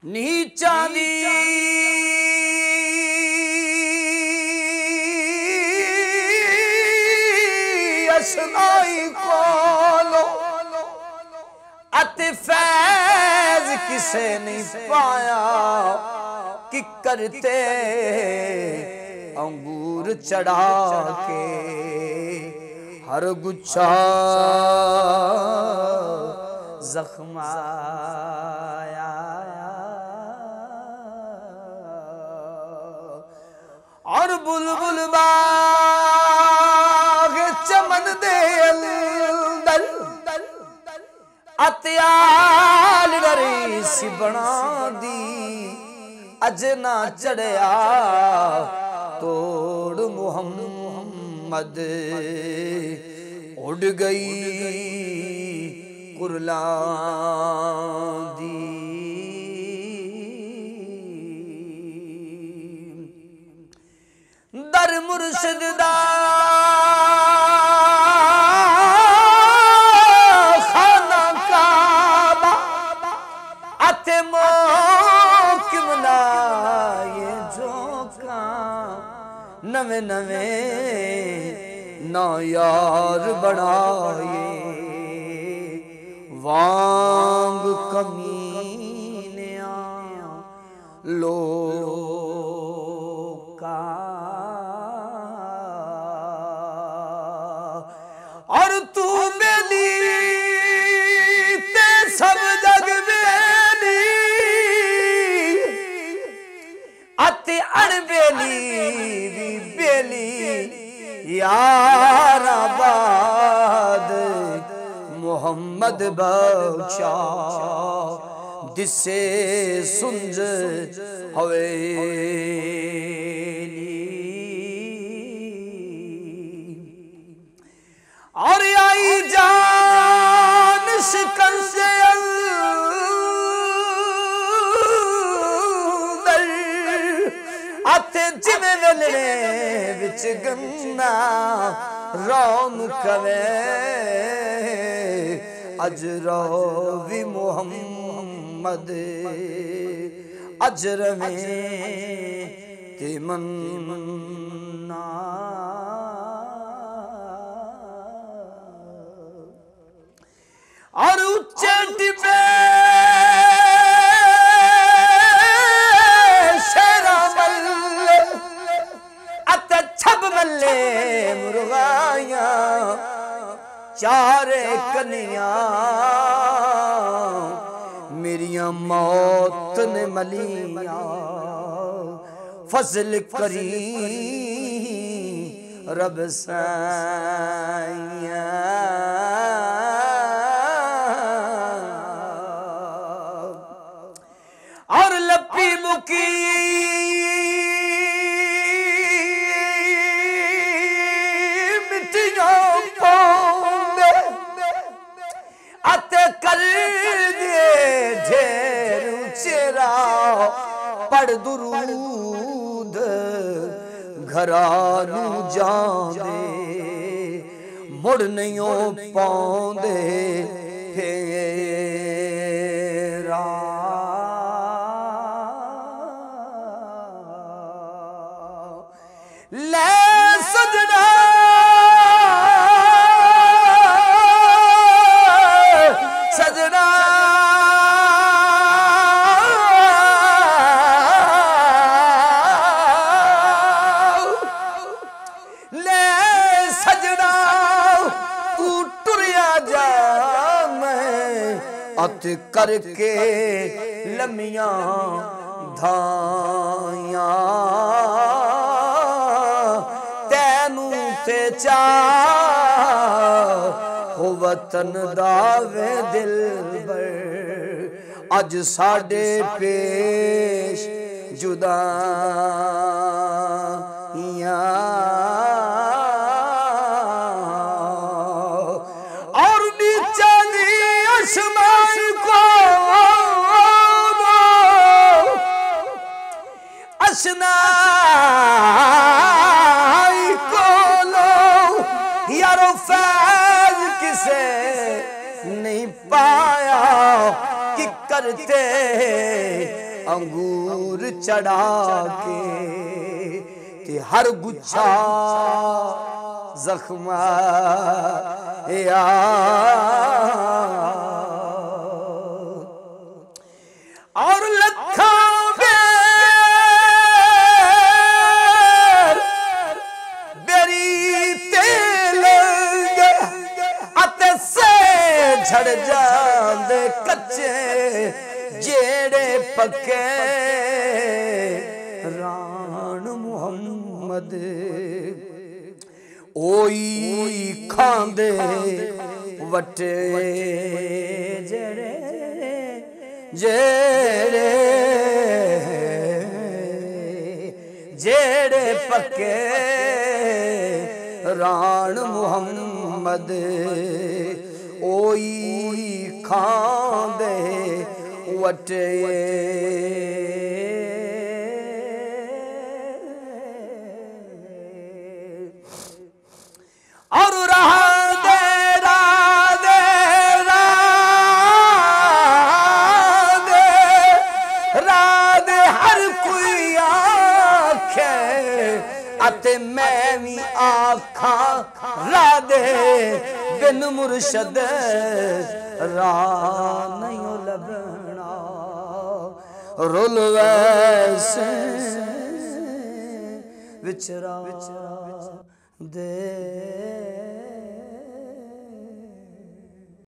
नीचा दी असनाई कोलो अते फैज किसे नहीं पाया कि करते अंगूर चढ़ा के हर गुच्छा जख्माया और बुलबुल बाग चमन दे अंदर अत्याल डरी सी बना दी अज ना चढ़या तोड़ मुहम्मद उड़ गई कुरला दी दर मुर्शिद दा खाना काबा अते मोकिम ना ये जोका नवे नवे ना यार बनाए वांग कमीनिया लोका और तू बेली ते सब जग बेली अते अणबेली भी बेली याराबाद मोहम्मद बख्शा दिसे सुंज हवेली और आई जान शिकंजे अंदर अते जिवें वेलणे विच गन्ना रौम कवे अजरो भी मोहम्मद अजर में ते मन्ना और उच्चे टिपे शेरा मल्ले अते छब मल्ले मुर्गाया चारे कनिया मेरिया मौत ने मलिया फजल करी रब साया और लपी मुकी मिट्टियों पौंदे अते कर दे ढेर चेरा पढ़ दुरूद घरानू जांदे मुड़ नहीं पाउंदे फेरा ले सजना सजना ले सजना तू टुरिया जा मैं अत करके लमिया धाया चा हो वतन दावे दिल बर अज साडे पेश जुदाइयां और नीचा दी आसमान को असना यारो फैज किसे नहीं पाया कि करते अंगूर चढ़ा के ते हर गुच्छा जख्मा और लखा बेरी तेल अते से झड़ जांदे कच्चे जेड़े पक्के रान मुहम्मद ओई खांदे वटे जेड़े जेड़े जेड़े पक्के रान मुहम्मद ओई खांदे वटे और राधे राधे राधे राधे हर कोई आखे अते मैं भी आखा राधे बिन मुर्शद रा नहीं लभना रुल वैसे विचरा दे